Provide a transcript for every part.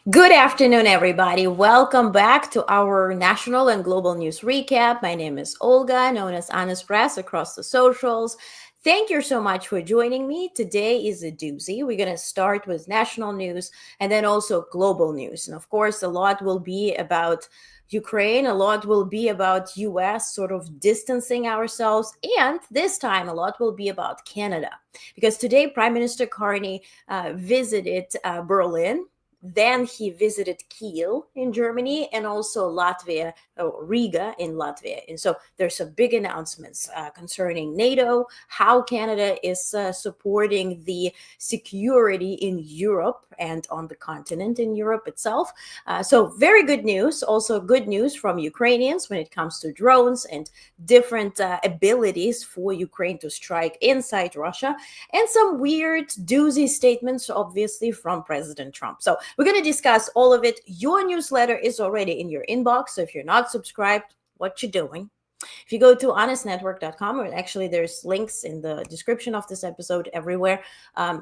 Good afternoon, everybody. Welcome back to our national and global news recap. My name is Olga, known as Anna's Press across the socials. Thank you so much for joining me. Today is a doozy. We're going to start with national news and then also global news. And of course, a lot will be about Ukraine, a lot will be about US sort of distancing ourselves, and this time a lot will be about Canada. Because today, Prime Minister Carney visited Berlin. Then he visited Kiel in Germany and also Latvia, or Riga in Latvia. And so there's some big announcements concerning NATO, how Canada is supporting the security in Europe and on the continent in Europe itself. So very good news. Also good news from Ukrainians when it comes to drones and different abilities for Ukraine to strike inside Russia. And some weird doozy statements, obviously, from President Trump. So we're going to discuss all of it. Your newsletter is already in your inbox. So if you're not subscribed, what you doing? If you go to honestnetwork.com, or actually there's links in the description of this episode everywhere,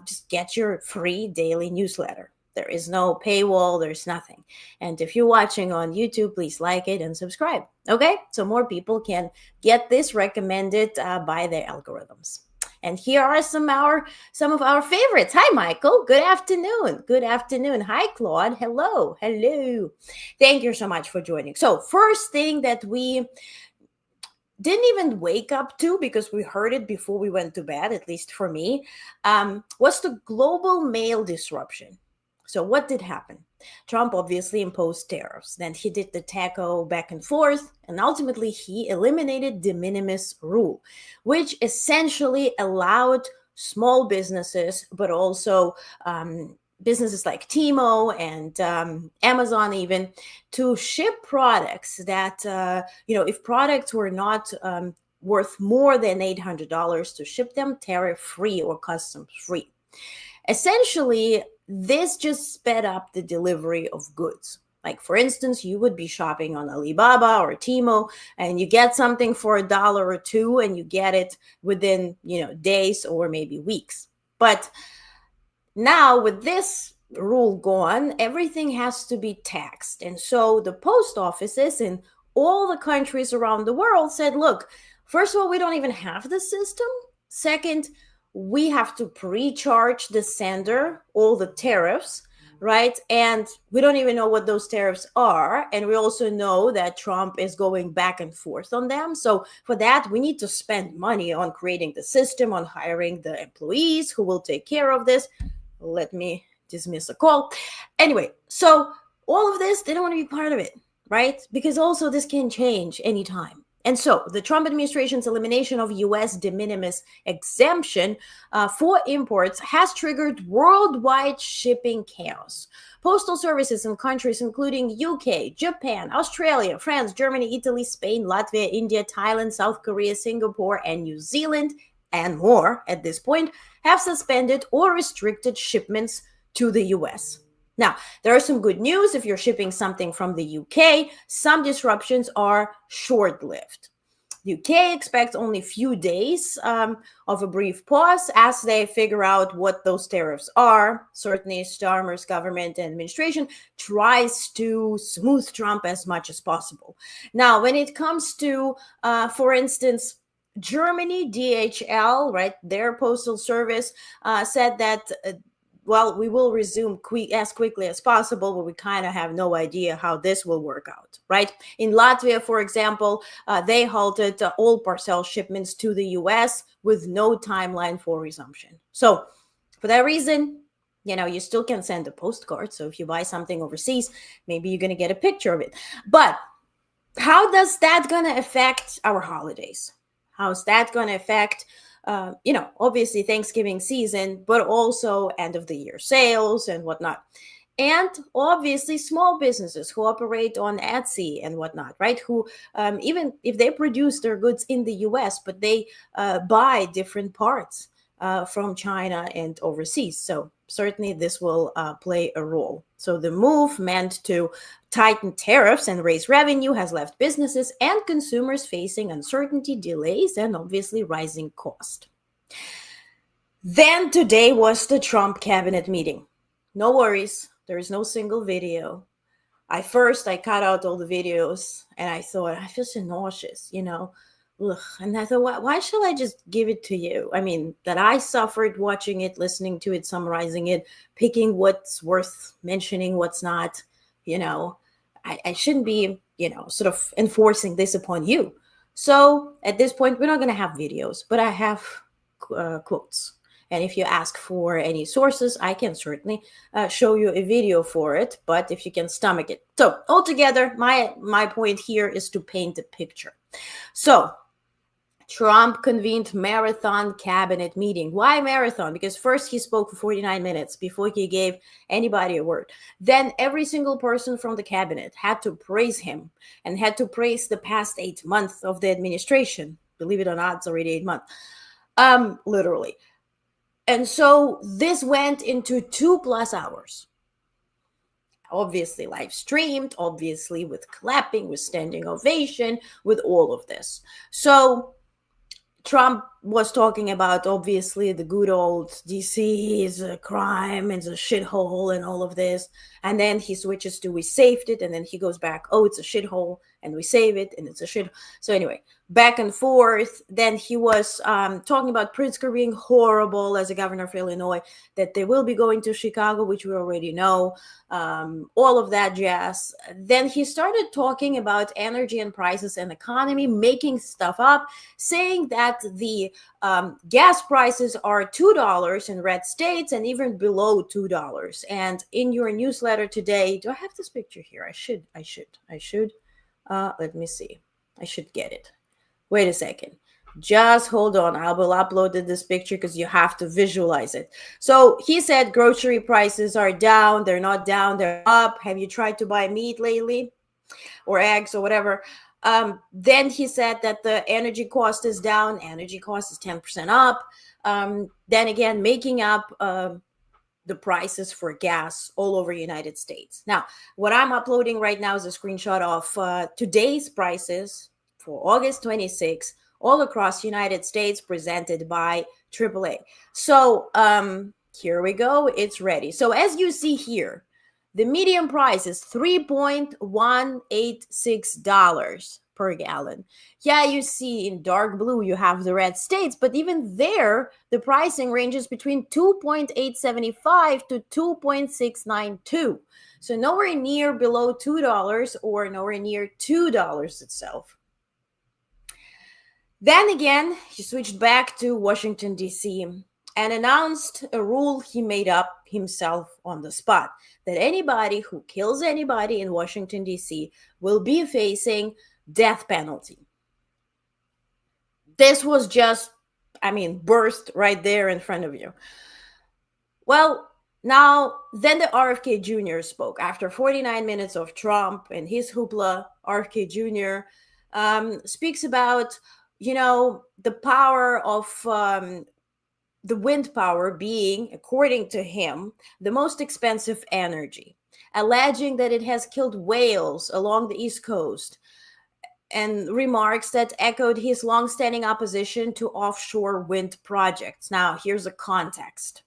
just get your free daily newsletter. There is no paywall, there's nothing. And if you're watching on YouTube, please like it and subscribe. Okay? So more people can get this recommended by their algorithms. And here are some of our favorites. Hi, Michael. Good afternoon. Good afternoon. Hi, Claude. Hello. Hello. Thank you so much for joining. So first thing that we didn't even wake up to, because we heard it before we went to bed, at least for me, was the global mail disruption. So what did happen? Trump obviously imposed tariffs. Then he did the TACO back and forth, and ultimately he eliminated de minimis rule, which essentially allowed small businesses, but also businesses like Timo and Amazon even, to ship products that, if products were not worth more than $800, to ship them tariff-free or customs-free. Essentially, this just sped up the delivery of goods. Like, for instance, you would be shopping on Alibaba or Timo, and you get something for $1 or $2, and you get it within, days or maybe weeks. But now with this rule gone, everything has to be taxed. And so the post offices in all the countries around the world said, look, first of all, we don't even have the system. Second, we have to pre-charge the sender all the tariffs, right? And we don't even know what those tariffs are. And we also know that Trump is going back and forth on them. So for that, we need to spend money on creating the system, on hiring the employees who will take care of this. Let me dismiss a call. Anyway, so all of this, they don't want to be part of it, right? Because also this can change anytime. And so the Trump administration's elimination of U.S. de minimis exemption for imports has triggered worldwide shipping chaos. Postal services in countries including UK, Japan, Australia, France, Germany, Italy, Spain, Latvia, India, Thailand, South Korea, Singapore, and New Zealand, and more at this point, have suspended or restricted shipments to the U.S. Now, there are some good news. If you're shipping something from the UK, some disruptions are short-lived. The UK expects only a few days of a brief pause as they figure out what those tariffs are. Certainly, Starmer's government and administration tries to smooth Trump as much as possible. Now, when it comes to, for instance, Germany, DHL, right, their postal service said that we will resume as quickly as possible, but we kind of have no idea how this will work out, right? In Latvia, for example, they halted all parcel shipments to the U.S. with no timeline for resumption. So for that reason, you still can send a postcard. So if you buy something overseas, maybe you're going to get a picture of it. But how does that going to affect our holidays? How's that going to affect obviously Thanksgiving season, but also end of the year sales and whatnot. And obviously small businesses who operate on Etsy and whatnot, right? Who, even if they produce their goods in the US, but they buy different parts from China and overseas. So certainly this will play a role. So the move meant to tighten tariffs and raise revenue has left businesses and consumers facing uncertainty, delays, and obviously rising cost. Then today was the Trump cabinet meeting. No worries. There is no single video. I cut out all the videos and I thought, I feel so nauseous, Ugh. And I thought, why shall I just give it to you? I mean, that I suffered watching it, listening to it, summarizing it, picking what's worth mentioning, what's not, you know, I shouldn't be, sort of enforcing this upon you. So at this point, we're not going to have videos, but I have quotes. And if you ask for any sources, I can certainly show you a video for it, but if you can stomach it. So altogether, my point here is to paint a picture. So Trump convened marathon cabinet meeting. Why marathon? Because first he spoke for 49 minutes before he gave anybody a word. Then every single person from the cabinet had to praise him and had to praise the past 8 months of the administration. Believe it or not, it's already 8 months. Literally. And so this went into 2+ hours. Obviously live streamed, obviously with clapping, with standing ovation, with all of this. So Trump was talking about, obviously, the good old DC is a crime, it's a shithole and all of this. And then he switches to we saved it. And then he goes back, oh, it's a shithole and we save it and it's a shit. So anyway, back and forth. Then he was talking about Pritzker being horrible as a governor of Illinois, that they will be going to Chicago, which we already know, all of that jazz. Then he started talking about energy and prices and economy, making stuff up, saying that the gas prices are $2 in red states and even below $2. And in your newsletter today, do I have this picture here? I should. Let me see. I should get it. Wait a second. Just hold on. I will upload this picture because you have to visualize it. So he said grocery prices are down. They're not down. They're up. Have you tried to buy meat lately? Or eggs or whatever? Then he said that the energy cost is down. Energy cost is 10% up. Then again, making up the prices for gas all over the United States. Now, what I'm uploading right now is a screenshot of today's prices for August 26th, all across the United States, presented by AAA. So here we go. It's ready. So as you see here, the median price is $3.186 per gallon. Yeah, you see in dark blue, you have the red states, but even there, the pricing ranges between $2.875 to $2.692. So nowhere near below $2 or nowhere near $2 itself. Then again, he switched back to Washington, D.C., and announced a rule he made up himself on the spot, that anybody who kills anybody in Washington, D.C. will be facing death penalty. This was just, burst right there in front of you. Well, now, then the RFK Jr. spoke. After 49 minutes of Trump and his hoopla, RFK Jr. Speaks about, the power of the wind power being, according to him, the most expensive energy, alleging that it has killed whales along the East Coast, and remarks that echoed his longstanding opposition to offshore wind projects. Now, here's a context.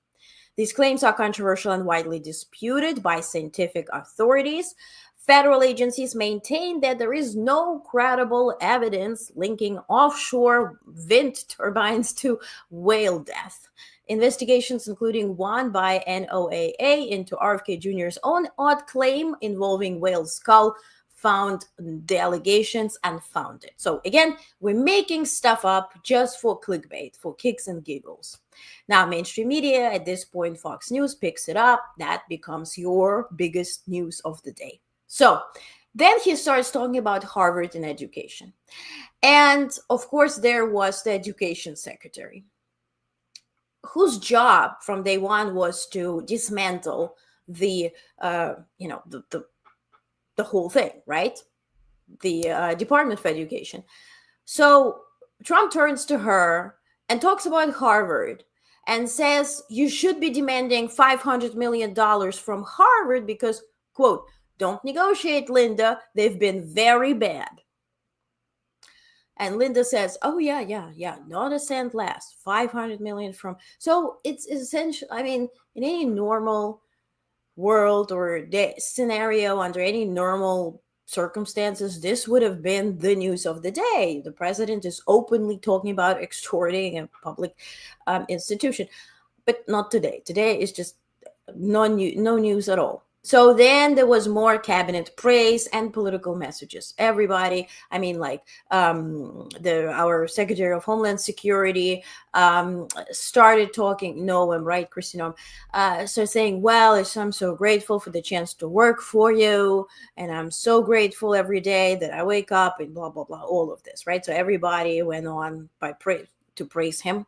These claims are controversial and widely disputed by scientific authorities. Federal agencies maintain that there is no credible evidence linking offshore wind turbines to whale death. Investigations, including one by NOAA into RFK Jr.'s own odd claim involving whale skull, found the allegations unfounded. So again, we're making stuff up just for clickbait, for kicks and giggles. Now, mainstream media, at this point, Fox News picks it up. That becomes your biggest news of the day. So then he starts talking about Harvard and education. And of course, there was the education secretary, whose job from day one was to dismantle the whole thing, right? The Department of Education. So Trump turns to her and talks about Harvard and says you should be demanding $500 million from Harvard because, quote, don't negotiate, Linda. They've been very bad. And Linda says, oh, yeah, not a cent less, 500 million from. So it's essential. In any normal world or scenario, under any normal circumstances, this would have been the news of the day. The president is openly talking about extorting a public institution, but not today. Today is just no news at all. So then there was more cabinet praise and political messages. Everybody, I mean, like our Secretary of Homeland Security started talking. No, I'm right, Christine. So saying, well, I'm so grateful for the chance to work for you, and I'm so grateful every day that I wake up and blah blah blah. All of this, right? So everybody went on by praise to praise him.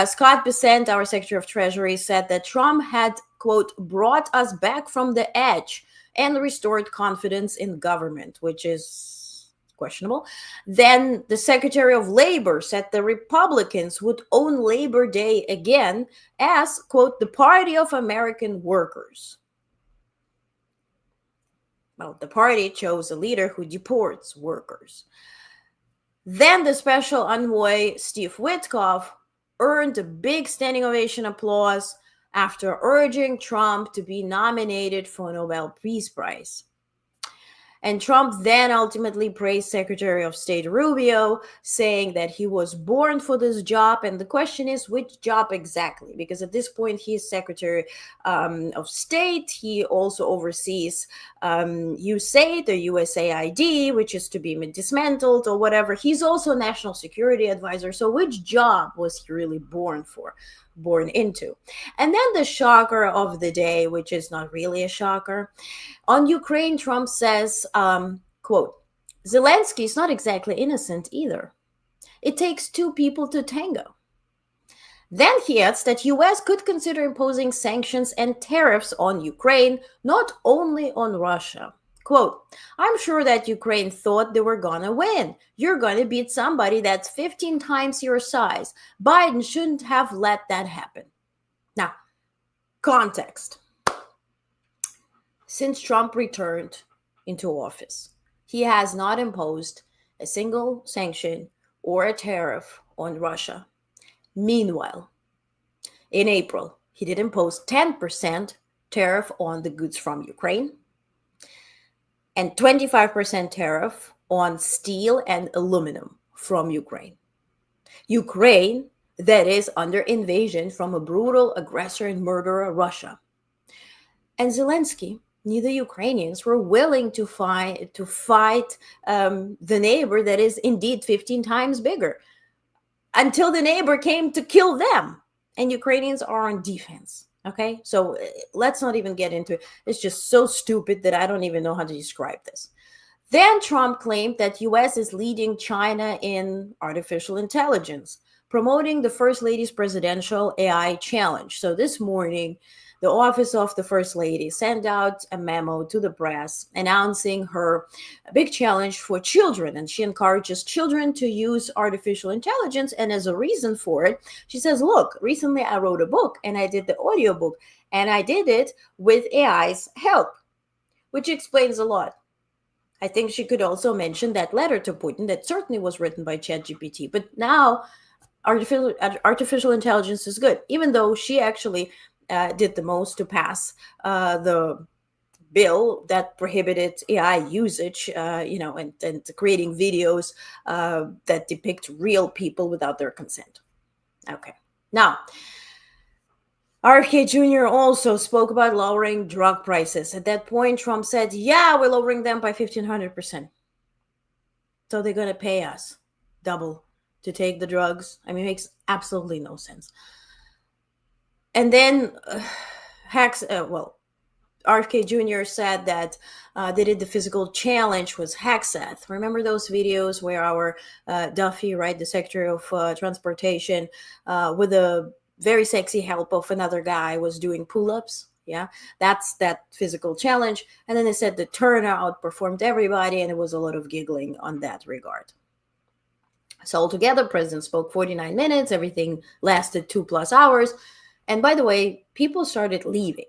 Scott Bessent, our Secretary of Treasury, said that Trump had, quote, brought us back from the edge and restored confidence in government, which is questionable. Then the Secretary of Labor said the Republicans would own Labor Day again as, quote, the party of American workers. Well, the party chose a leader who deports workers. Then the special envoy, Steve Witkoff, earned a big standing ovation applause after urging Trump to be nominated for a Nobel Peace Prize. And Trump then ultimately praised Secretary of State Rubio, saying that he was born for this job. And the question is, which job exactly? Because at this point, he is Secretary of State. He also oversees USAID, the USAID, which is to be dismantled or whatever. He's also National Security Advisor. So which job was he really born into? And then the shocker of the day, which is not really a shocker. On Ukraine, Trump says, quote, Zelensky is not exactly innocent either. It takes two people to tango. Then he adds that US could consider imposing sanctions and tariffs on Ukraine, not only on Russia. Quote, I'm sure that Ukraine thought they were gonna win. You're gonna beat somebody that's 15 times your size. Biden shouldn't have let that happen. Now, context. Since Trump returned into office, he has not imposed a single sanction or a tariff on Russia. Meanwhile, in April, he did impose 10% tariff on the goods from Ukraine and 25% tariff on steel and aluminum from Ukraine. Ukraine, that is under invasion from a brutal aggressor and murderer, Russia. And Zelensky, neither Ukrainians were willing to fight the neighbor that is indeed 15 times bigger, until the neighbor came to kill them. And Ukrainians are on defense. Okay, so let's not even get into it. It's just so stupid that I don't even know how to describe this. Then Trump claimed that US is leading China in artificial intelligence, promoting the First Lady's presidential AI challenge. So this morning, the Office of the First Lady sent out a memo to the press announcing her big challenge for children. And she encourages children to use artificial intelligence. And as a reason for it, she says, look, recently I wrote a book and I did the audiobook and I did it with AI's help, which explains a lot. I think she could also mention that letter to Putin that certainly was written by ChatGPT. But now artificial intelligence is good, even though she actually did the most to pass the bill that prohibited AI usage, and creating videos that depict real people without their consent. Okay. Now, RFK Jr. also spoke about lowering drug prices. At that point, Trump said, yeah, we're lowering them by 1,500%. So they're going to pay us double to take the drugs. I mean, it makes absolutely no sense. And then RFK Jr. said that they did the physical challenge with Hexeth. Remember those videos where our Duffy, right, the Secretary of Transportation, with a very sexy help of another guy, was doing pull-ups? Yeah, that's that physical challenge. And then they said the turnout outperformed everybody, and there was a lot of giggling on that regard. So altogether, President spoke 49 minutes. Everything lasted 2+ hours. And by the way, people started leaving.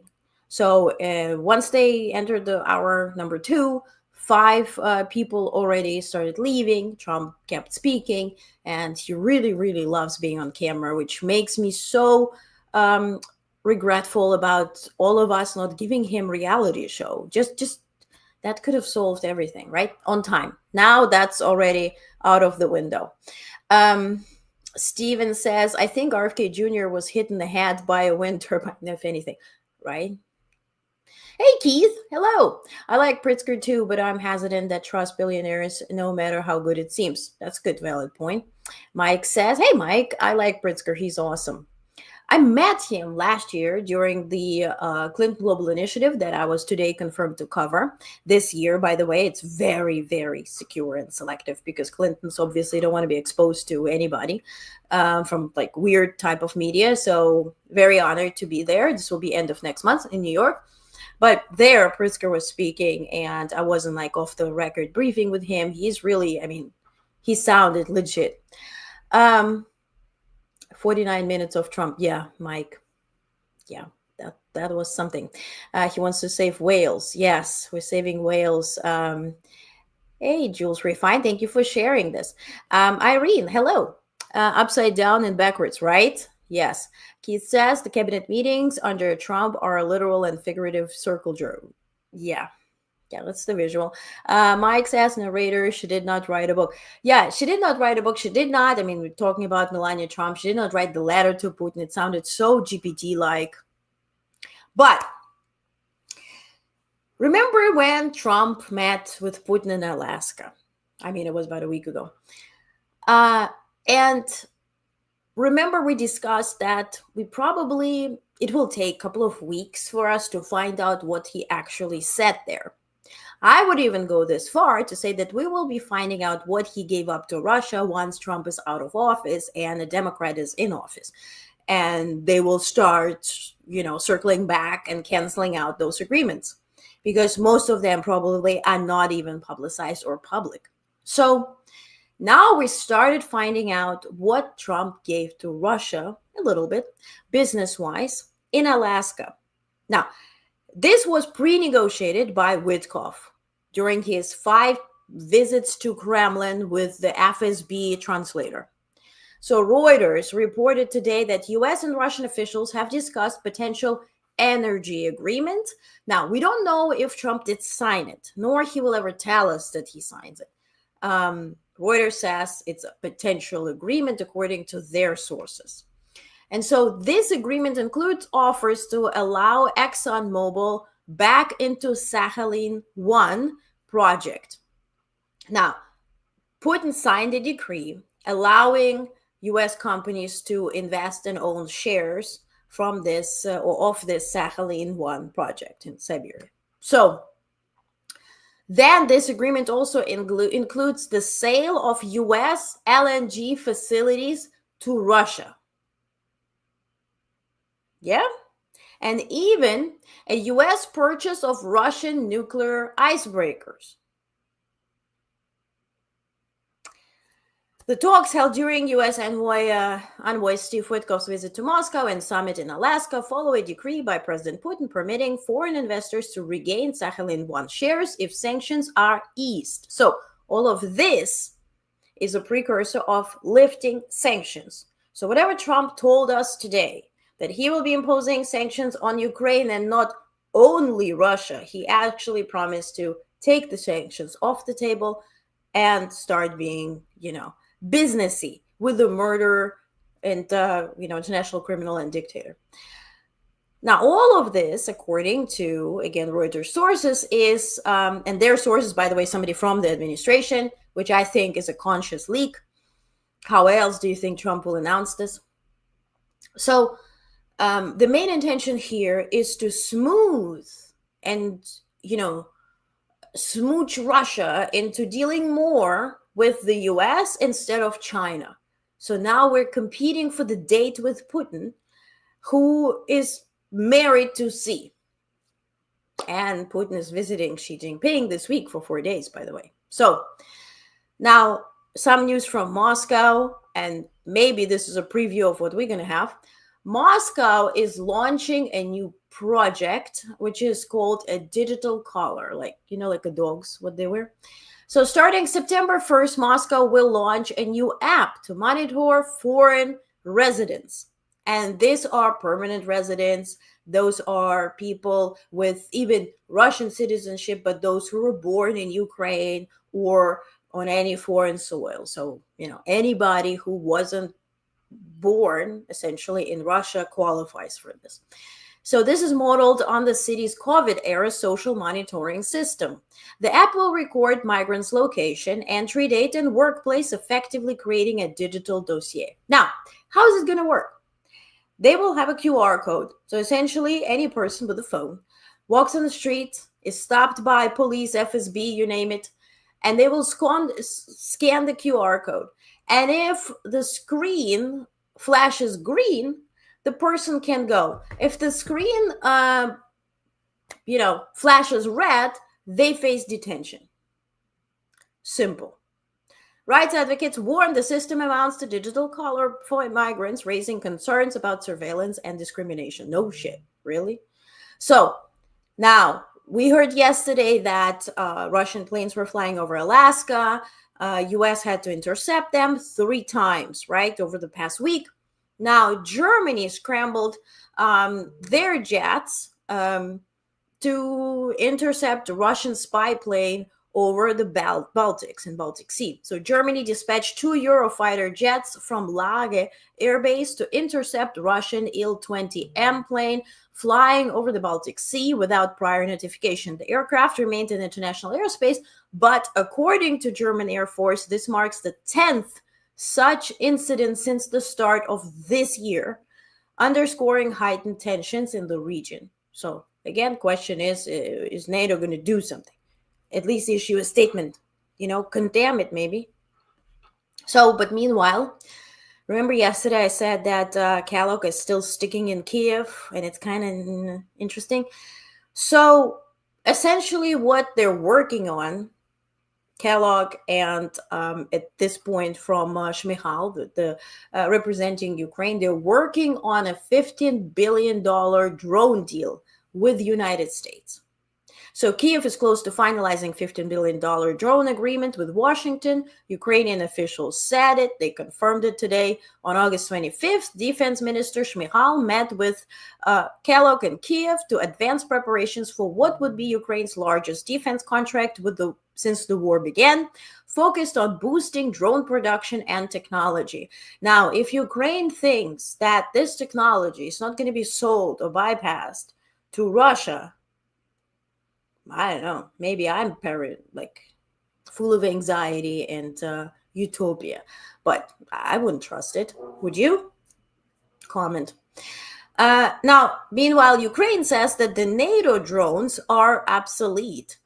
So once they entered the hour number 2, 5 people already started leaving. Trump kept speaking, and he really, really loves being on camera, which makes me so regretful about all of us not giving him reality show. Just that could have solved everything, right? On time. Now that's already out of the window. Um, Steven says, I think RFK Jr. was hit in the head by a wind turbine, if anything, right? Hey, Keith. Hello. I like Pritzker too, but I'm hesitant that trust billionaires no matter how good it seems. That's a good, valid point. Mike says, hey, Mike, I like Pritzker. He's awesome. I met him last year during the Clinton Global Initiative that I was today confirmed to cover. This year, by the way, it's very, very secure and selective because Clintons obviously don't want to be exposed to anybody from like weird type of media. So very honored to be there. This will be end of next month in New York. But there, Pritzker was speaking, and I wasn't like off the record briefing with him. He's really, I mean, he sounded legit. 49 minutes of Trump. Yeah, Mike. Yeah, that was something. He wants to save whales. Yes, we're saving whales. Hey, Jules Refine, thank you for sharing this. Irene, hello. Upside down and backwards, right? Yes. Keith says the cabinet meetings under Trump are a literal and figurative circle jerk. Yeah. Yeah, that's the visual. Mike says, narrator, she did not write a book. Yeah, she did not write a book. She did not. I mean, we're talking about Melania Trump. She did not write the letter to Putin. It sounded so GPT-like. But remember when Trump met with Putin in Alaska? I mean, it was about a week ago. And remember we discussed that it will take a couple of weeks for us to find out what he actually said there. I would even go this far to say that we will be finding out what he gave up to Russia once Trump is out of office and a Democrat is in office. And they will start, circling back and canceling out those agreements because most of them probably are not even publicized or public. So now we started finding out what Trump gave to Russia a little bit, business-wise, in Alaska. Now, this was pre-negotiated by Witkoff during his 5 visits to Kremlin with the FSB translator. So Reuters reported today that US and Russian officials have discussed potential energy agreement. Now, we don't know if Trump did sign it, nor he will ever tell us that he signs it. Reuters says it's a potential agreement according to their sources. And so this agreement includes offers to allow ExxonMobil back into Sakhalin-1 project. Now, Putin signed a decree allowing U.S. companies to invest and own shares from this or of this Sakhalin-1 project in Siberia. So then this agreement also includes the sale of U.S. LNG facilities to Russia. Yeah? And even a U.S. purchase of Russian nuclear icebreakers. The talks held during U.S. envoy Steve Witkoff's visit to Moscow and summit in Alaska follow a decree by President Putin permitting foreign investors to regain Sakhalin-1 shares if sanctions are eased. So all of this is a precursor of lifting sanctions. So whatever Trump told us today, that he will be imposing sanctions on Ukraine and not only Russia, he actually promised to take the sanctions off the table and start being, businessy with the murderer and, international criminal and dictator. Now, all of this, according to, again, Reuters sources, is, and their sources, by the way, somebody from the administration, which I think is a conscious leak. How else do you think Trump will announce this? So the main intention here is to smooth and, smooch Russia into dealing more with the US instead of China. So now we're competing for the date with Putin, who is married to Xi. And Putin is visiting Xi Jinping this week for 4 days, by the way. So now some news from Moscow, and maybe this is a preview of what we're going to have. Moscow is launching a new project, which is called a digital collar, like a dog's, what they wear. So starting September 1st, Moscow will launch a new app to monitor foreign residents. And these are permanent residents. Those are people with even Russian citizenship, but those who were born in Ukraine or on any foreign soil. So, anybody who wasn't born essentially in Russia qualifies for this. So this is modeled on the city's COVID-era social monitoring system. The app will record migrants' location, entry date, and workplace, effectively creating a digital dossier. Now, how is it going to work? They will have a QR code. So essentially, any person with a phone walks on the street, is stopped by police, FSB, you name it, and they will scan the QR code. And if the screen flashes green, the person can go. If the screen, flashes red, they face detention. Simple. Rights advocates warn the system amounts to digital collar for migrants, raising concerns about surveillance and discrimination. No shit, really? So now, we heard yesterday that Russian planes were flying over Alaska. U.S. had to intercept them 3 times, right, over the past week. Now, Germany scrambled their jets to intercept a Russian spy plane over the Baltics and Baltic Sea. So Germany dispatched 2 Eurofighter jets from Lage Air Base to intercept Russian Il-20M plane flying over the Baltic Sea without prior notification. The aircraft remained in international airspace, but according to German Air Force, this marks the 10th such incident since the start of this year, underscoring heightened tensions in the region. So again, question is NATO going to do something? At least issue a statement, condemn it maybe. So, but meanwhile, remember yesterday I said that Kellogg is still sticking in Kiev, and it's kind of interesting. So essentially what they're working on, Kellogg and at this point from Shmyhal, the representing Ukraine, they're working on a $15 billion drone deal with the United States. So Kiev is close to finalizing $15 billion drone agreement with Washington. Ukrainian officials said it. They confirmed it today. On August 25th, Defense Minister Shmyhal met with Kellogg in Kiev to advance preparations for what would be Ukraine's largest defense contract since the war began, focused on boosting drone production and technology. Now, if Ukraine thinks that this technology is not going to be sold or bypassed to Russia, I don't know, maybe I'm full of anxiety and utopia, but I wouldn't trust it. Would you? Comment. Now, meanwhile, Ukraine says that the NATO drones are obsolete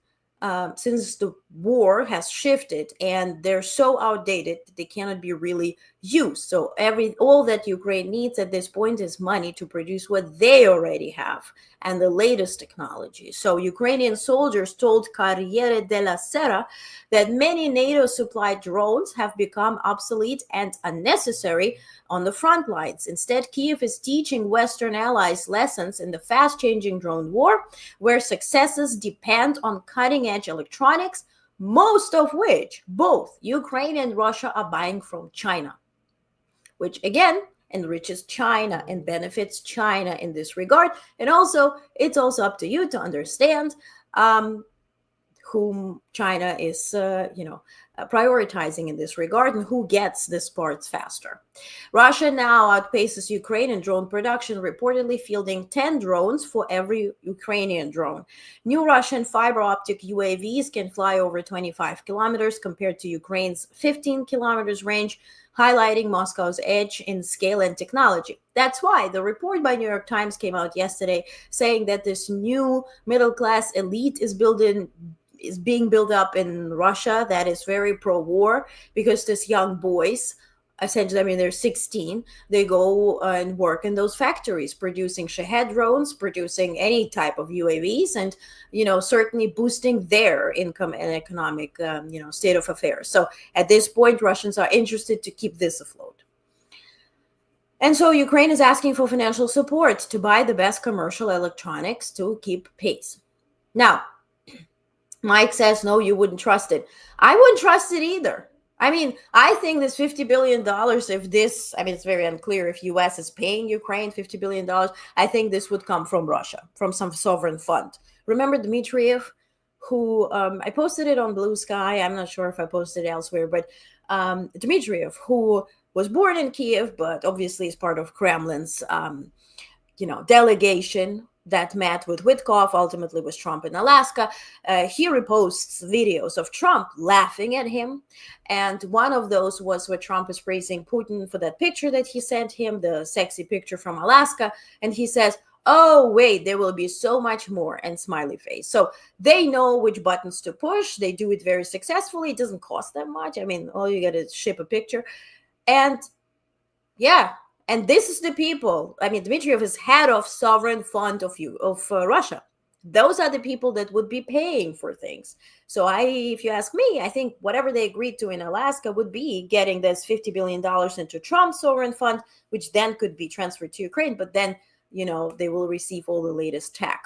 since the war has shifted and they're so outdated that they cannot be really used. So all that Ukraine needs at this point is money to produce what they already have and the latest technology. So Ukrainian soldiers told Corriere della Sera that many NATO-supplied drones have become obsolete and unnecessary on the front lines. Instead, Kiev is teaching Western allies lessons in the fast-changing drone war, where successes depend on cutting-edge electronics, most of which both Ukraine and Russia are buying from China, which again enriches China and benefits China in this regard. And also, it's also up to you to understand whom China is, prioritizing in this regard and who gets these parts faster. Russia now outpaces Ukraine in drone production, reportedly fielding 10 drones for every Ukrainian drone. New Russian fiber optic UAVs can fly over 25 kilometers compared to Ukraine's 15 kilometers range, highlighting Moscow's edge in scale and technology. That's why the report by New York Times came out yesterday saying that this new middle-class elite is being built up in Russia that is very pro-war, because these young boys, essentially, they're 16, they go and work in those factories producing Shahed drones, producing any type of UAVs, and, certainly boosting their income and economic, state of affairs. So at this point, Russians are interested to keep this afloat. And so Ukraine is asking for financial support to buy the best commercial electronics to keep pace. Now, Mike says, no, you wouldn't trust it. I wouldn't trust it either. I mean, I think this $50 billion, if this, I mean, it's very unclear if US is paying Ukraine $50 billion. I think this would come from Russia, from some sovereign fund. Remember Dmitriev, who I posted it on Blue Sky. I'm not sure if I posted it elsewhere, but Dmitriev, who was born in Kiev, but obviously is part of Kremlin's, delegation that met with Witkoff, ultimately with Trump in Alaska. He reposts videos of Trump laughing at him. And one of those was where Trump is praising Putin for that picture that he sent him, the sexy picture from Alaska. And he says, oh, wait, there will be so much more, and smiley face. So they know which buttons to push. They do it very successfully. It doesn't cost them much. I mean, all you got to ship a picture. And yeah, and this is the people. I mean, Dmitriev is head of sovereign fund of Russia. Those are the people that would be paying for things. So if you ask me, I think whatever they agreed to in Alaska would be getting this $50 billion into Trump's sovereign fund, which then could be transferred to Ukraine. But then, they will receive all the latest tech.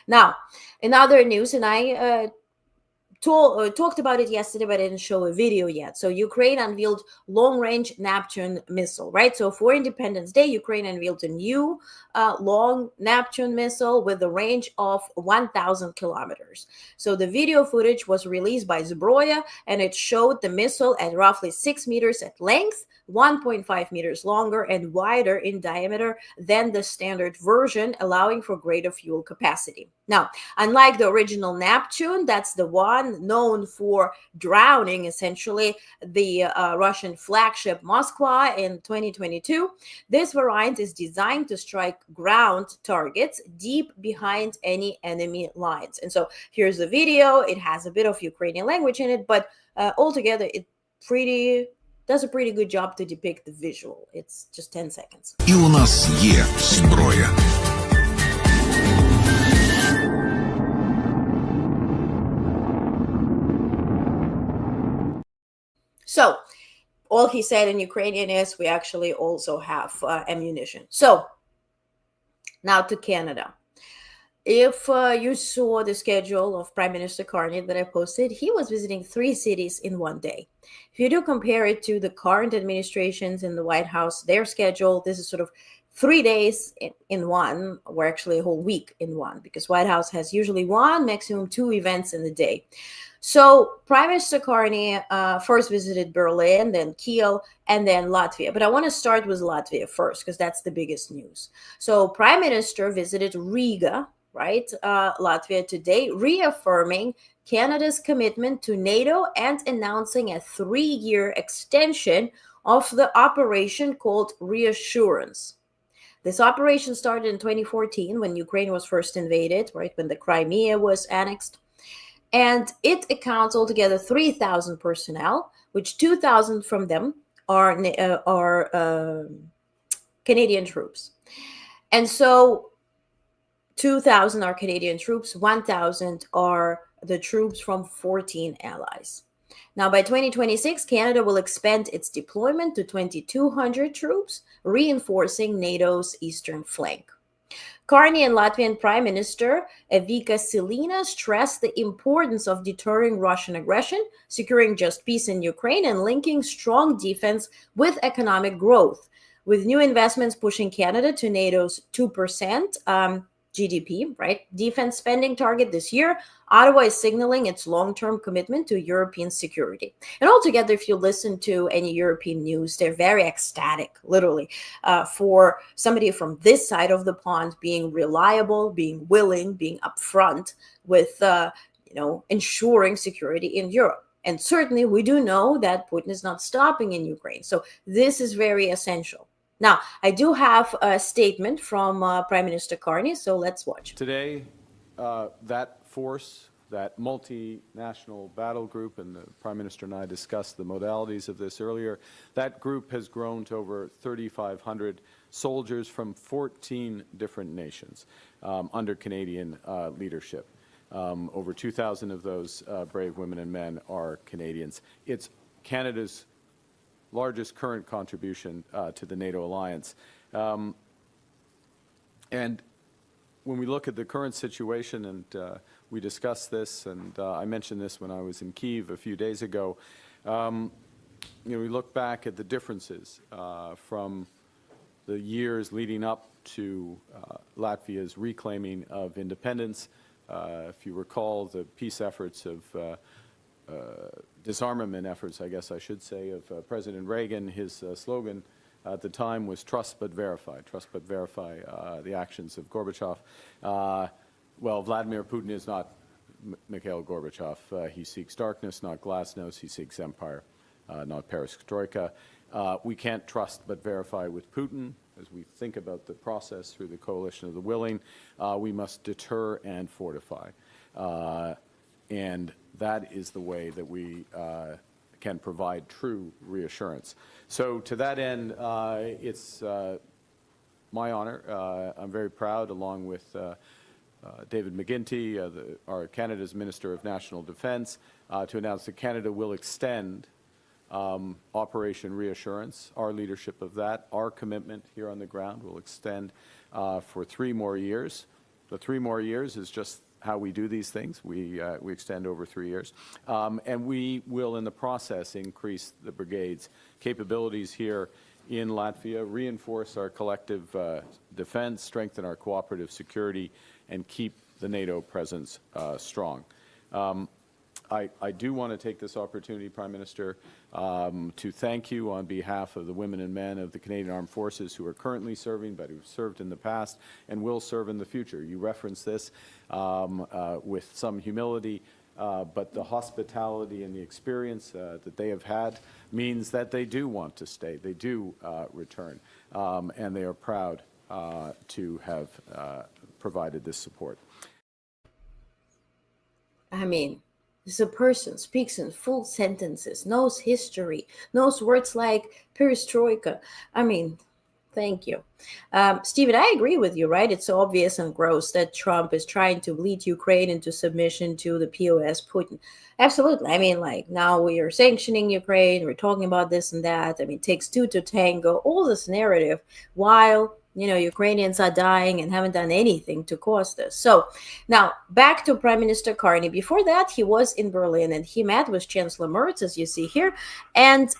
Now, in other news, and I talked about it yesterday, but I didn't show a video yet. So Ukraine unveiled long-range Neptune missile, right? So for Independence Day, Ukraine unveiled a new long Neptune missile with a range of 1,000 kilometers. So the video footage was released by Zbroya, and it showed the missile at roughly 6 meters at length, 1.5 meters longer and wider in diameter than the standard version, allowing for greater fuel capacity. Now, unlike the original Neptune, that's the one known for drowning, essentially, the Russian flagship Moskva in 2022, this variant is designed to strike ground targets deep behind any enemy lines. And so here's the video. It has a bit of Ukrainian language in it, but altogether, it does a pretty good job to depict the visual. It's just 10 seconds. І у нас є зброя. So all he said in Ukrainian is we actually also have ammunition. So now to Canada. If you saw the schedule of Prime Minister Carney that I posted, he was visiting 3 cities in one day. If you do compare it to the current administrations in the White House, their schedule, this is sort of 3 days in one, or actually a whole week in one, because White House has usually 1, maximum 2 events in the day. So Prime Minister Carney first visited Berlin, then Kiel, and then Latvia. But I want to start with Latvia first, because that's the biggest news. So Prime Minister visited Riga, right, Latvia today, reaffirming Canada's commitment to NATO and announcing a 3-year extension of the operation called Reassurance. This operation started in 2014 when Ukraine was first invaded, right, when the Crimea was annexed. And it accounts altogether 3,000 personnel, which 2,000 from them are Canadian troops. And so 2,000 are Canadian troops, 1,000 are the troops from 14 allies. Now, by 2026, Canada will expand its deployment to 2,200 troops, reinforcing NATO's eastern flank. Carney and Latvian Prime Minister Evika Silina stressed the importance of deterring Russian aggression, securing just peace in Ukraine, and linking strong defense with economic growth, with new investments pushing Canada to NATO's 2% GDP, right, defense spending target this year. Ottawa is signaling its long-term commitment to European security. And altogether, if you listen to any European news, they're very ecstatic, literally, for somebody from this side of the pond being reliable, being willing, being upfront with, ensuring security in Europe. And certainly, we do know that Putin is not stopping in Ukraine. So this is very essential. Now, I do have a statement from Prime Minister Carney, so let's watch. Today, that force, that multinational battle group, and the Prime Minister and I discussed the modalities of this earlier, that group has grown to over 3,500 soldiers from 14 different nations under Canadian leadership. Over 2,000 of those brave women and men are Canadians. It's Canada's largest current contribution to the NATO alliance. And when we look at the current situation, and we discussed this, and I mentioned this when I was in Kyiv a few days ago, we look back at the differences from the years leading up to Latvia's reclaiming of independence. If you recall, the peace efforts of disarmament efforts, I guess I should say, of President Reagan, his slogan at the time was trust but verify. Trust but verify the actions of Gorbachev. Well, Vladimir Putin is not Mikhail Gorbachev. He seeks darkness, not glasnost. He seeks empire, not perestroika. We can't trust but verify with Putin. As we think about the process through the coalition of the willing, we must deter and fortify. And that is the way that we can provide true reassurance. So to that end, it's my honor. I'm very proud, along with David McGuinty, our Canada's Minister of National Defence, to announce that Canada will extend Operation Reassurance, our leadership of that, our commitment here on the ground will extend for 3 more years. The 3 more years is just how we do these things. We extend over 3 years. And we will, in the process, increase the brigade's capabilities here in Latvia, reinforce our collective defense, strengthen our cooperative security, and keep the NATO presence strong. I do want to take this opportunity, Prime Minister, to thank you on behalf of the women and men of the Canadian Armed Forces who are currently serving, but who've served in the past and will serve in the future. You referenced this with some humility, but the hospitality and the experience that they have had means that they do want to stay, they do return, and they are proud to have provided this support. I mean, this is a person speaks in full sentences, knows history, knows words like perestroika. I mean, thank you. Stephen, I agree with you, right? It's obvious and gross that Trump is trying to lead Ukraine into submission to the POS Putin. Absolutely. I mean, like, now we are sanctioning Ukraine, we're talking about this and that. I mean, it takes 2 to tango, all this narrative, while Ukrainians are dying and haven't done anything to cause this. So now back to Prime Minister Carney. Before that, he was in Berlin and he met with Chancellor Merz, as you see here. And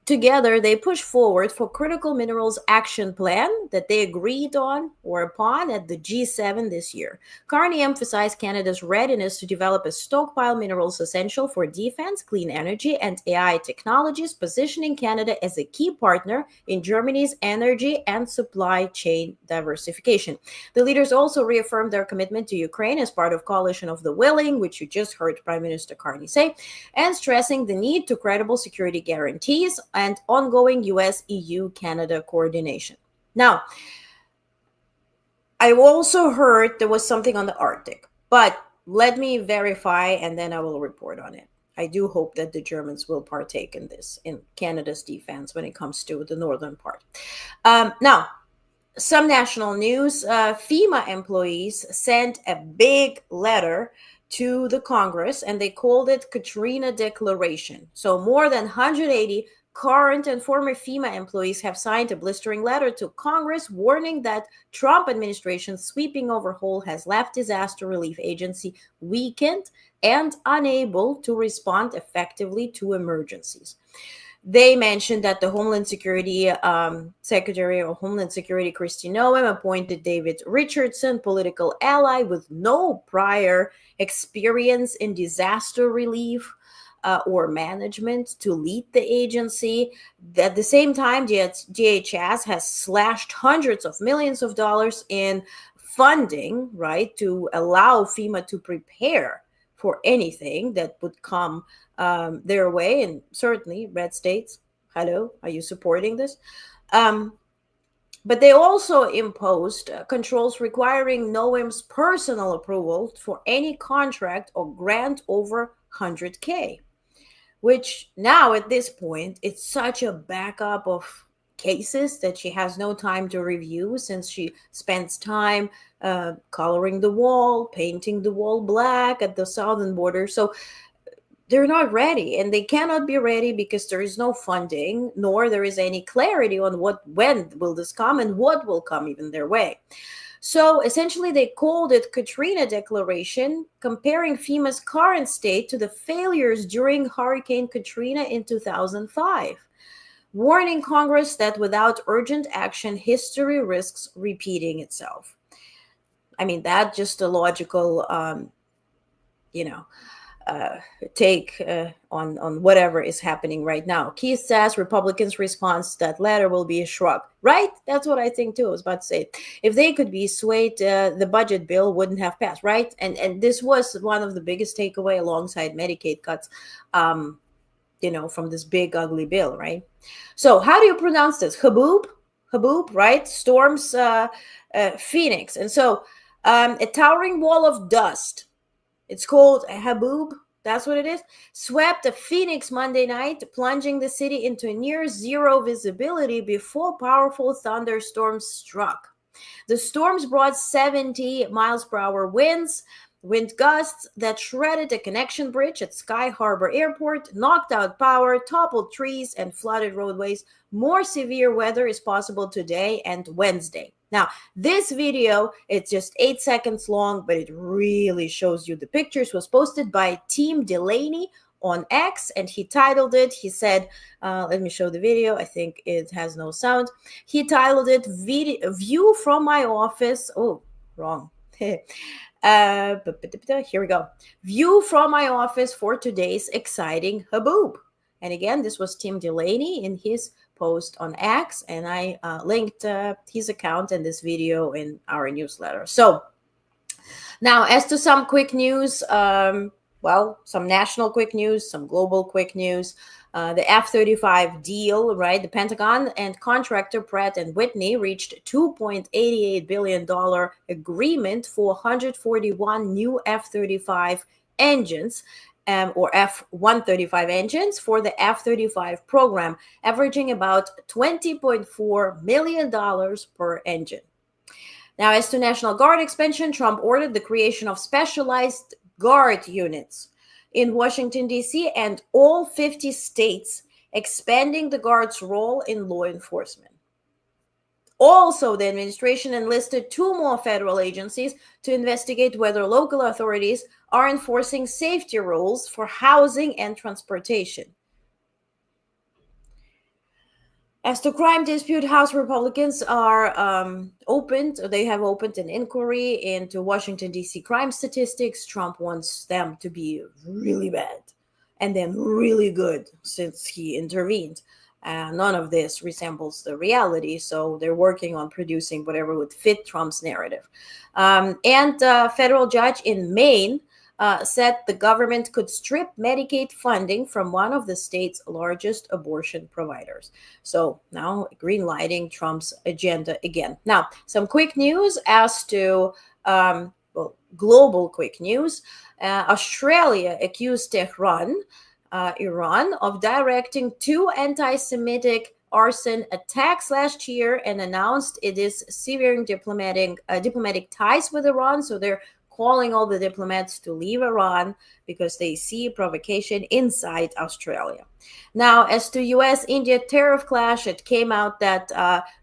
together, they push forward for critical minerals action plan that they agreed on or upon at the G7 this year. Carney emphasized Canada's readiness to develop a stockpile minerals essential for defense, clean energy, and AI technologies, positioning Canada as a key partner in Germany's energy and supply chain diversification. The leaders also reaffirmed their commitment to Ukraine as part of Coalition of the Willing, which you just heard Prime Minister Carney say, and stressing the need to credible security guarantees and ongoing US-EU-Canada coordination. Now, I also heard there was something on the Arctic, but let me verify and then I will report on it. I do hope that the Germans will partake in this, in Canada's defense when it comes to the northern part. Now, some national news. FEMA employees sent a big letter to the Congress and they called it Katrina Declaration. So more than 180 current and former FEMA employees have signed a blistering letter to Congress warning that Trump administration's sweeping overhaul has left disaster relief agency weakened and unable to respond effectively to emergencies. They mentioned that the Homeland Security Secretary of Homeland Security, Kristi Noem, appointed David Richardson, political ally with no prior experience in disaster relief or management, to lead the agency. At the same time, DHS has slashed hundreds of millions of dollars in funding, right, to allow FEMA to prepare for anything that would come their way. And certainly, red states, hello, are you supporting this? But they also imposed controls requiring NOAA's personal approval for any contract or grant over 100K. Which now at this point, it's such a backup of cases that she has no time to review, since she spends time coloring the wall, painting the wall black at the southern border. So they're not ready, and they cannot be ready because there is no funding, nor there is any clarity on when will this come and what will come even their way. So essentially, they called it Katrina Declaration, comparing FEMA's current state to the failures during Hurricane Katrina in 2005, warning Congress that without urgent action, history risks repeating itself. I mean, that's just a logical, you know, take on whatever is happening right now. Keith says Republicans' response to that letter will be a shrug. Right? That's what I think too. I was about to say, if they could be swayed, the budget bill wouldn't have passed. Right? And this was one of the biggest takeaway alongside Medicaid cuts, from this big ugly bill. Right? So how do you pronounce this? Haboob, right? Storms Phoenix, and so a towering wall of dust. It's called a haboob. That's what it is. Swept Phoenix Monday night, plunging the city into near zero visibility before powerful thunderstorms struck. The storms brought 70 miles per hour wind gusts that shredded a connection bridge at Sky Harbor Airport, knocked out power, toppled trees, and flooded roadways. More severe weather is possible today and Wednesday. Now, this video, it's just 8 seconds long, but it really shows you the pictures. Was posted by Tim Delaney on X, and he titled it, he said, let me show the video. I think it has no sound. He titled it, View from My Office. Oh, wrong. Here we go. View from my office for today's exciting haboob. And again, this was Tim Delaney in his post on X, and I linked his account and this video in our newsletter. So now, as to some quick news, some national quick news, some global quick news. The F-35 deal, right? The Pentagon and contractor Pratt & Whitney reached $2.88 billion agreement for 141 new F-35 engines, or F-135 engines for the F-35 program, averaging about $20.4 million per engine. Now, as to National Guard expansion, Trump ordered the creation of specialized Guard units in Washington, D.C. and all 50 states, expanding the Guard's role in law enforcement. Also, the administration enlisted 2 more federal agencies to investigate whether local authorities are enforcing safety rules for housing and transportation. As to crime dispute, House Republicans are they have opened an inquiry into Washington, D.C. crime statistics. Trump wants them to be really bad and then really good since he intervened. None of this resembles the reality, so they're working on producing whatever would fit Trump's narrative. And a federal judge in Maine said the government could strip Medicaid funding from one of the state's largest abortion providers. So now green-lighting Trump's agenda again. Now, some quick news as to, global quick news. Australia accused Tehran, Iran, of directing 2 anti-Semitic arson attacks last year and announced it is severing diplomatic ties with Iran. So they're calling all the diplomats to leave Iran because they see provocation inside Australia. Now, as to U.S.-India tariff clash, it came out that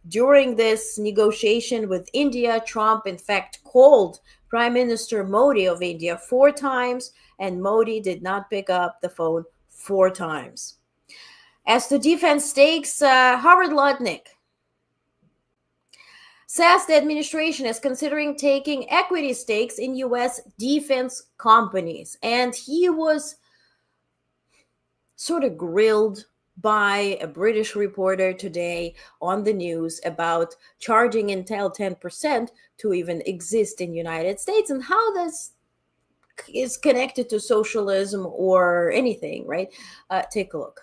during this negotiation with India, Trump, in fact, called Prime Minister Modi of India 4 times, and Modi did not pick up the phone 4 times. As to defense stakes, Howard Lutnick says the administration is considering taking equity stakes in U.S. defense companies. And he was sort of grilled by a British reporter today on the news about charging Intel 10% to even exist in the United States and how this is connected to socialism or anything, right? Take a look.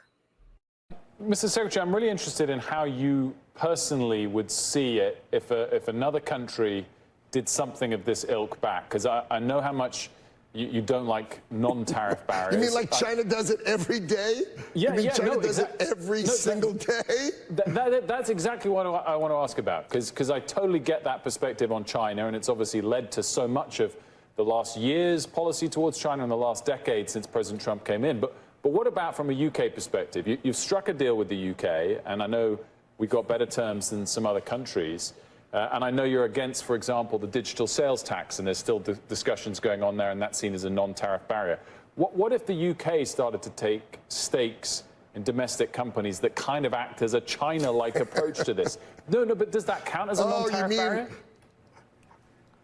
Mr. Secretary, I'm really interested in how you personally would see it if another country did something of this ilk back, because I know how much you don't like non-tariff barriers. You mean like China does it every day? Yeah, you mean China does it every single day? That's exactly what I want to ask about, because I totally get that perspective on China, and it's obviously led to so much of the last year's policy towards China in the last decade since President Trump came in. But what about from a UK perspective? You've struck a deal with the UK, and I know we got better terms than some other countries. And I know you're against, for example, the digital sales tax, and there's still discussions going on there, and that's seen as a non-tariff barrier. What if the UK started to take stakes in domestic companies that kind of act as a China-like approach to this? No, but does that count as a non-tariff barrier?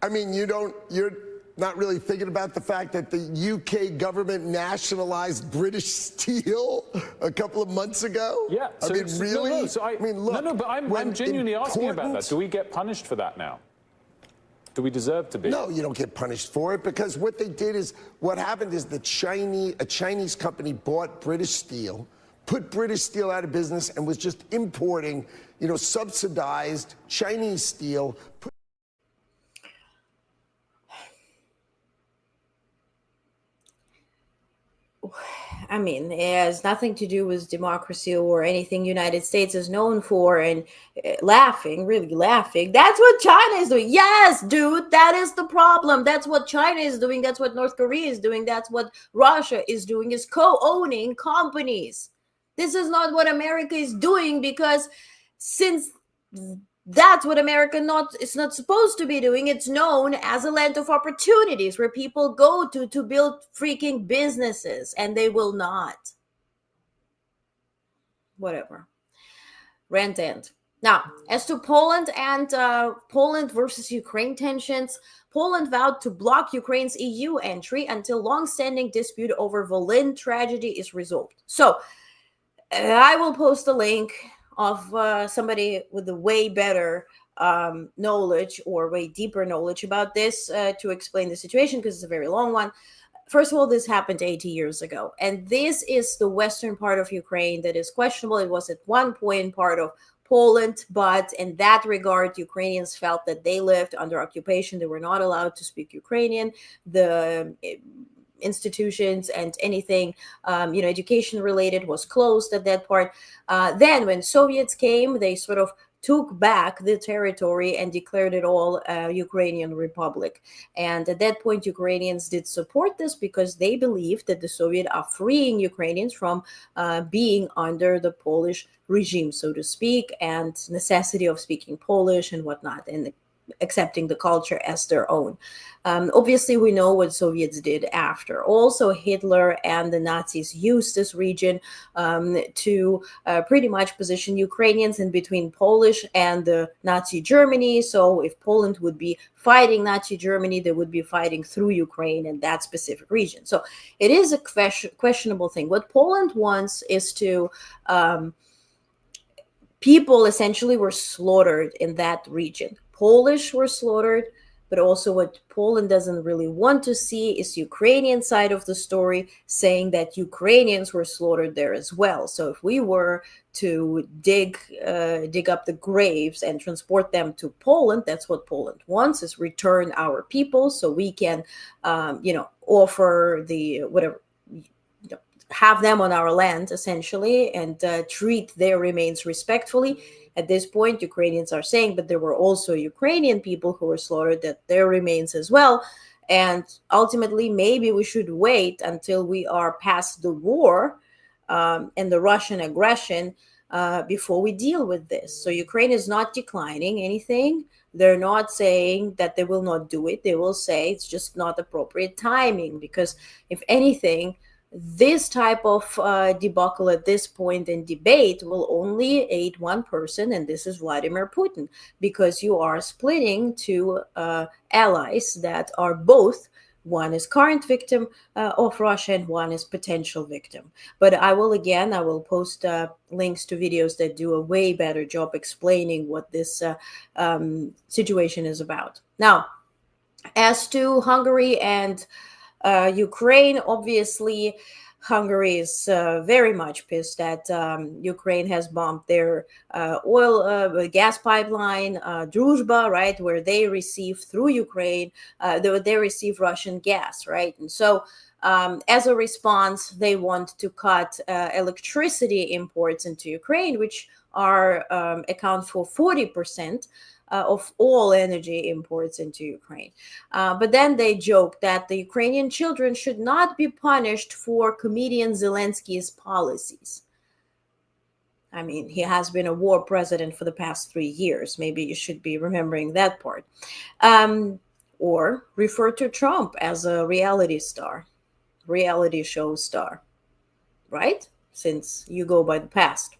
I mean, you're not really thinking about the fact that the UK government nationalized British steel a couple of months ago? Yeah. I mean, really? No, so I mean, look. No, but I'm genuinely asking about that. Do we get punished for that now? Do we deserve to be? No, you don't get punished for it, because what they did is, what happened is a Chinese company bought British steel, put British steel out of business, and was just importing, subsidized Chinese steel. I mean, it has nothing to do with democracy or anything United States is known for, and laughing, really laughing. That's what China is doing. Yes, dude, that is the problem. That's what China is doing. That's what North Korea is doing. That's what Russia is doing, is co-owning companies. This is not what America is doing, because since that's what America is not supposed to be doing. It's known as a land of opportunities where people go to build freaking businesses, and they will not. Whatever. Rant end. Now, as to Poland and Poland versus Ukraine tensions, Poland vowed to block Ukraine's EU entry until long-standing dispute over Volyn tragedy is resolved. So, I will post a link of somebody with a way better knowledge, or way deeper knowledge about this, to explain the situation, because it's a very long one. First of all, this happened 80 years ago, and this is the western part of Ukraine that is questionable. It was at one point part of Poland, but in that regard, Ukrainians felt that they lived under occupation. They were not allowed to speak Ukrainian. The institutions and anything education related was closed at that part. Then when Soviets came, they sort of took back the territory and declared it all a Ukrainian republic. And at that point, Ukrainians did support this, because they believed that the Soviets are freeing Ukrainians from being under the Polish regime, so to speak, and necessity of speaking Polish and whatnot, and accepting the culture as their own. Obviously, we know what Soviets did after. Also, Hitler and the Nazis used this region to pretty much position Ukrainians in between Polish and the Nazi Germany. So if Poland would be fighting Nazi Germany, they would be fighting through Ukraine and that specific region. So it is a questionable thing. What Poland wants is to people essentially were slaughtered in that region. Polish were slaughtered, but also what Poland doesn't really want to see is Ukrainian side of the story, saying that Ukrainians were slaughtered there as well. So if we were to dig up the graves and transport them to Poland, that's what Poland wants, is return our people so we can, offer the whatever, have them on our land essentially, and treat their remains respectfully. At this point, Ukrainians are saying, but there were also Ukrainian people who were slaughtered, that their remains as well. And ultimately, maybe we should wait until we are past the war and the Russian aggression before we deal with this. So Ukraine is not declining anything. They're not saying that they will not do it. They will say it's just not appropriate timing, because if anything, this type of debacle at this point in debate will only aid one person, and this is Vladimir Putin, because you are splitting two allies that are both, one is current victim of Russia and one is potential victim. But I will post links to videos that do a way better job explaining what this situation is about. Now, as to Hungary and Ukraine, obviously, Hungary is very much pissed that Ukraine has bombed their gas pipeline, Druzhba, right, where they receive through Ukraine, they receive Russian gas, right? And so as a response, they want to cut electricity imports into Ukraine, which account for 40% of all energy imports into Ukraine. But then they joke that the Ukrainian children should not be punished for comedian Zelensky's policies. I mean, he has been a war president for the past 3 years. Maybe you should be remembering that part. Um, or refer to Trump as a reality star, reality show star, right? Since you go by the past.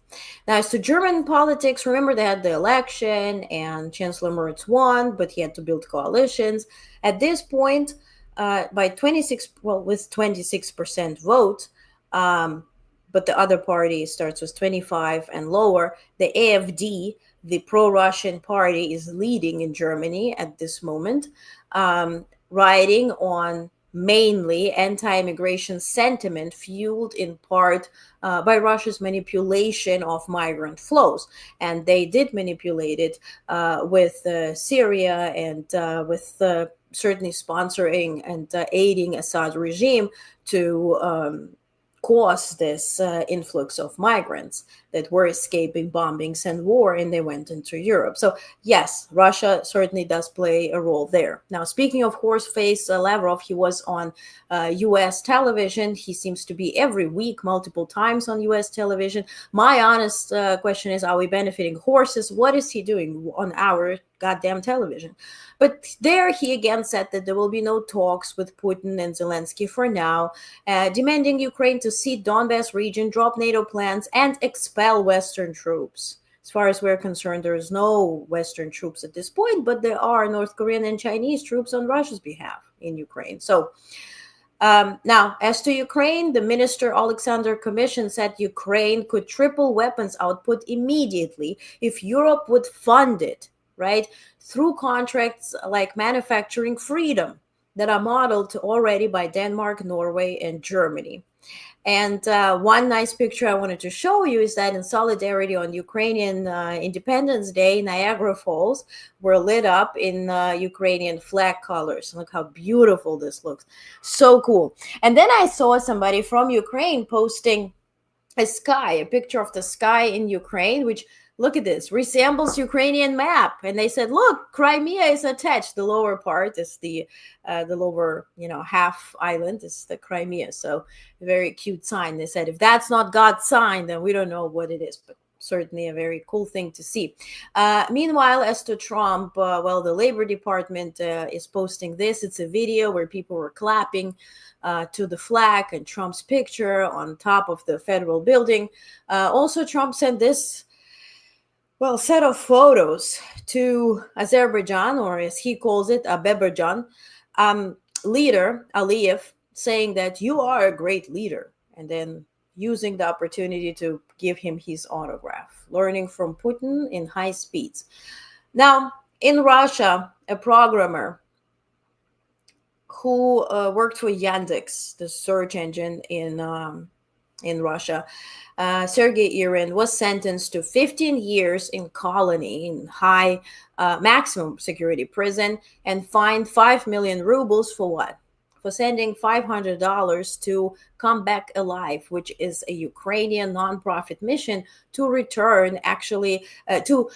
Now, as to German politics, remember they had the election and Chancellor Merz won, but he had to build coalitions. At this point, by 26, well, with 26% vote, um, but the other party starts with 25 and lower. The AfD, the pro-Russian party, is leading in Germany at this moment, riding on mainly anti-immigration sentiment fueled in part by Russia's manipulation of migrant flows. And they did manipulate it with Syria and with certainly sponsoring and aiding Assad regime to cause this influx of migrants that were escaping bombings and war, and they went into Europe. So yes, Russia certainly does play a role there. Now, speaking of horse-face Lavrov, he was on U.S. television. He seems to be every week, multiple times on U.S. television. My honest question is, are we benefiting horses? What is he doing on our goddamn television? But there he again said that there will be no talks with Putin and Zelensky for now, demanding Ukraine to cede Donbass region, drop NATO plans, and expel Western troops. As far as we're concerned, there is no Western troops at this point, but there are North Korean and Chinese troops on Russia's behalf in Ukraine. So now, as to Ukraine, the Minister Alexander Commission said Ukraine could triple weapons output immediately if Europe would fund it, right, through contracts like manufacturing freedom that are modeled already by Denmark, Norway, and Germany. And one nice picture I wanted to show you is that in solidarity on Ukrainian Independence Day, Niagara Falls were lit up in Ukrainian flag colors. Look how beautiful this looks. So cool. And then I saw somebody from Ukraine posting a picture of the sky in Ukraine, which, look at this, resembles Ukrainian map. And they said, look, Crimea is attached. The lower part is the lower, half island is the Crimea. So a very cute sign. They said, if that's not God's sign, then we don't know what it is. But certainly a very cool thing to see. Meanwhile, as to Trump, the Labor Department is posting this. It's a video where people were clapping to the flag and Trump's picture on top of the federal building. Also, Trump sent this set of photos to Azerbaijan, or as he calls it, Azerbaijan, leader Aliyev, saying that you are a great leader, and then using the opportunity to give him his autograph, learning from Putin in high speeds. Now, in Russia, a programmer who worked for Yandex, the search engine in Russia, Sergei Irin, was sentenced to 15 years in colony in high maximum security prison and fined 5 million rubles for what? For sending $500 to Come Back Alive, which is a Ukrainian nonprofit mission to return, to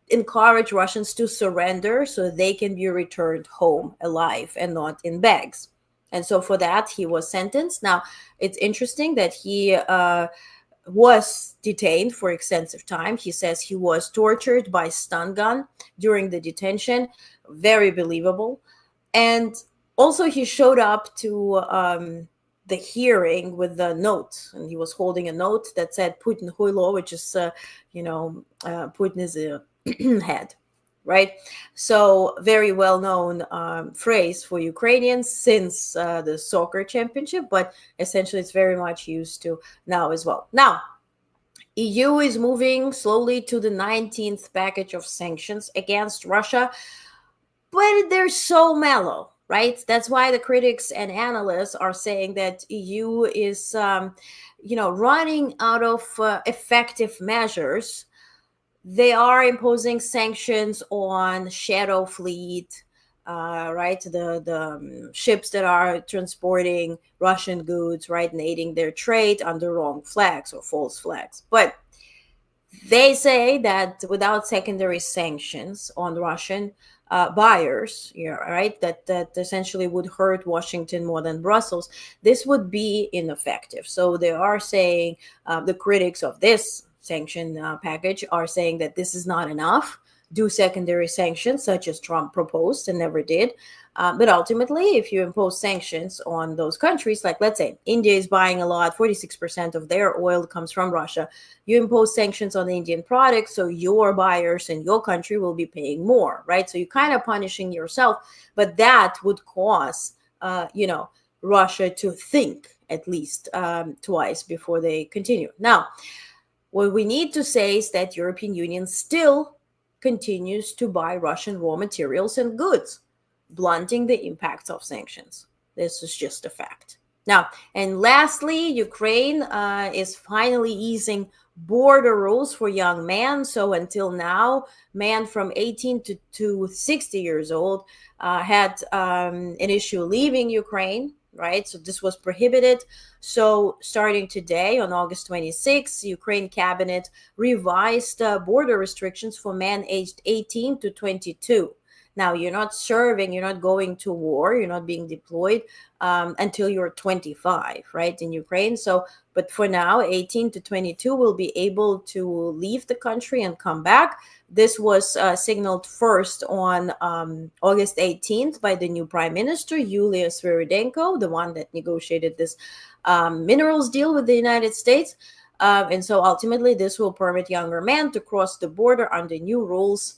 encourage Russians to surrender so they can be returned home alive and not in bags. And so for that, he was sentenced. Now, it's interesting that he was detained for extensive time. He says he was tortured by stun gun during the detention. Very believable. And also, he showed up to the hearing with a note, and he was holding a note that said Putin huilo, which is, Putin is a head. Right. So very well-known phrase for Ukrainians since the soccer championship, but essentially it's very much used to now as well. Now, EU is moving slowly to the 19th package of sanctions against Russia, but they're so mellow, right? That's why the critics and analysts are saying that EU is, running out of effective measures. They are imposing sanctions on shadow fleet, right? The ships that are transporting Russian goods, right, and aiding their trade under wrong flags or false flags. But they say that without secondary sanctions on Russian buyers, right, that essentially would hurt Washington more than Brussels, this would be ineffective. So they are saying, the critics of this sanction package are saying that this is not enough. Do secondary sanctions, such as Trump proposed and never did. But ultimately, if you impose sanctions on those countries, like let's say India is buying a lot, 46% of their oil comes from Russia, you impose sanctions on Indian products, so your buyers in your country will be paying more, right? So you're kind of punishing yourself, but that would cause, Russia to think at least twice before they continue. Now, what we need to say is that European Union still continues to buy Russian raw materials and goods, blunting the impacts of sanctions. This is just a fact. Now, and lastly, Ukraine is finally easing border rules for young men. So until now, men from 18 to 60 years old had an issue leaving Ukraine, right? So this was prohibited. So starting today, on August 26, Ukraine cabinet revised border restrictions for men aged 18 to 22. Now, you're not serving, you're not going to war, you're not being deployed until you're 25, right, in Ukraine. So, but for now, 18 to 22 will be able to leave the country and come back. This was signaled first on August 18th by the new prime minister, Yulia Sviridenko, the one that negotiated this minerals deal with the United States. And so ultimately, this will permit younger men to cross the border under new rules.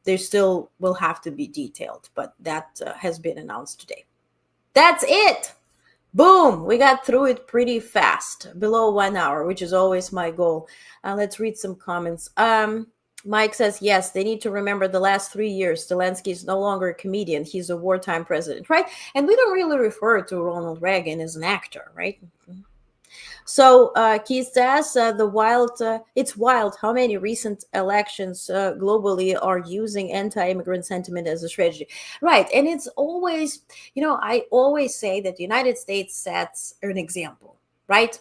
They still will have to be detailed, but that has been announced today. That's it. Boom. We got through it pretty fast, below 1 hour, which is always my goal. Let's read some comments. Mike says, yes, they need to remember the last 3 years. Zelensky is no longer a comedian. He's a wartime president, right? And we don't really refer to Ronald Reagan as an actor, right? So Keith says, it's wild how many recent elections globally are using anti-immigrant sentiment as a strategy. Right. And it's always, I always say that the United States sets an example, right?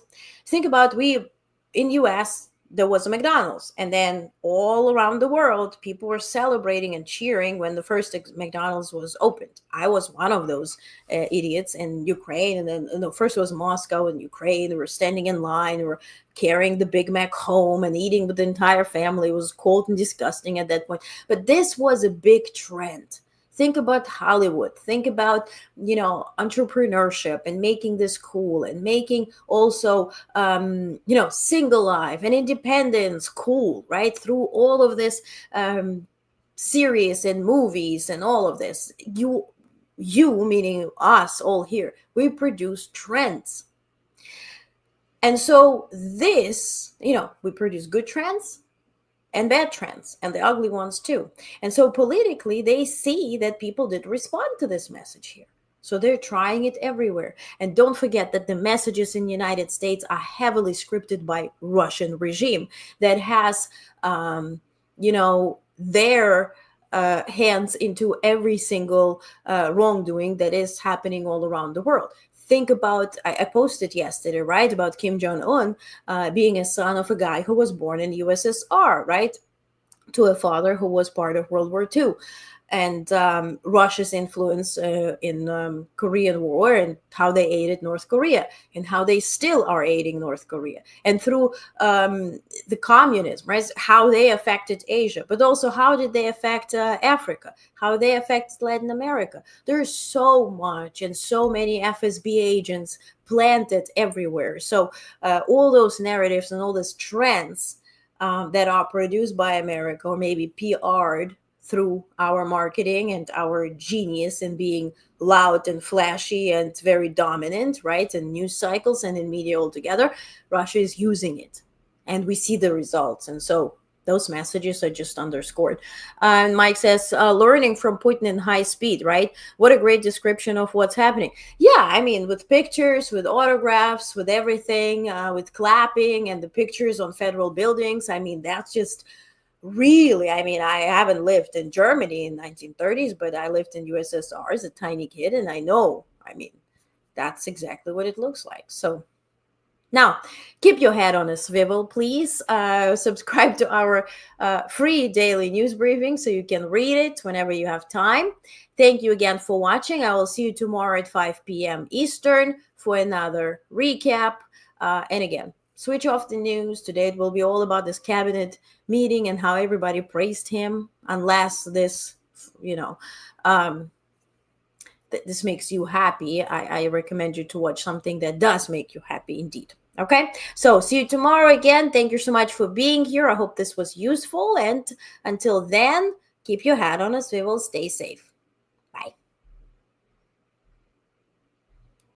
Think about in US, there was a McDonald's, and then all around the world, people were celebrating and cheering when the first McDonald's was opened. I was one of those idiots in Ukraine, and then first was Moscow and Ukraine. They were standing in line, they were carrying the Big Mac home and eating with the entire family. It was cold and disgusting at that point, but this was a big trend. Think about Hollywood. Think about, entrepreneurship and making this cool, and making also, single life and independence cool, right? Through all of this series and movies and all of this, you meaning us all here, we produce trends. And so this, we produce good trends and bad trends, and the ugly ones too. And so politically, they see that people did respond to this message here. So they're trying it everywhere. And don't forget that the messages in the United States are heavily scripted by Russian regime that has, their hands into every single wrongdoing that is happening all around the world. Think about, I posted yesterday, right, about Kim Jong-un being a son of a guy who was born in the USSR, right, to a father who was part of World War II. And Russia's influence in Korean War, and how they aided North Korea, and how they still are aiding North Korea, and through the communism, right? How they affected Asia, but also how did they affect Africa? How they affected Latin America? There's so much, and so many FSB agents planted everywhere. So all those narratives and all those trends that are produced by America, or maybe PR'd through our marketing and our genius in being loud and flashy and very dominant, right? And news cycles and in media altogether, Russia is using it. And we see the results. And so those messages are just underscored. And Mike says, learning from Putin in high speed, right? What a great description of what's happening. Yeah, I mean, with pictures, with autographs, with everything, with clapping and the pictures on federal buildings. I mean, that's just really, I mean, I haven't lived in Germany in 1930s, but I lived in USSR as a tiny kid, and I know, I mean, that's exactly what it looks like. So Now, keep your head on a swivel, please. Subscribe to our free daily news briefing so you can read it whenever you have time. Thank you again for watching. I will see you tomorrow at 5 p.m. Eastern for another recap. And again, switch off the news. Today it will be all about this cabinet meeting and how everybody praised him, unless this, this makes you happy. I recommend you to watch something that does make you happy indeed. Okay, so see you tomorrow again. Thank you so much for being here. I hope this was useful. And until then, keep your head on a swivel. Stay safe.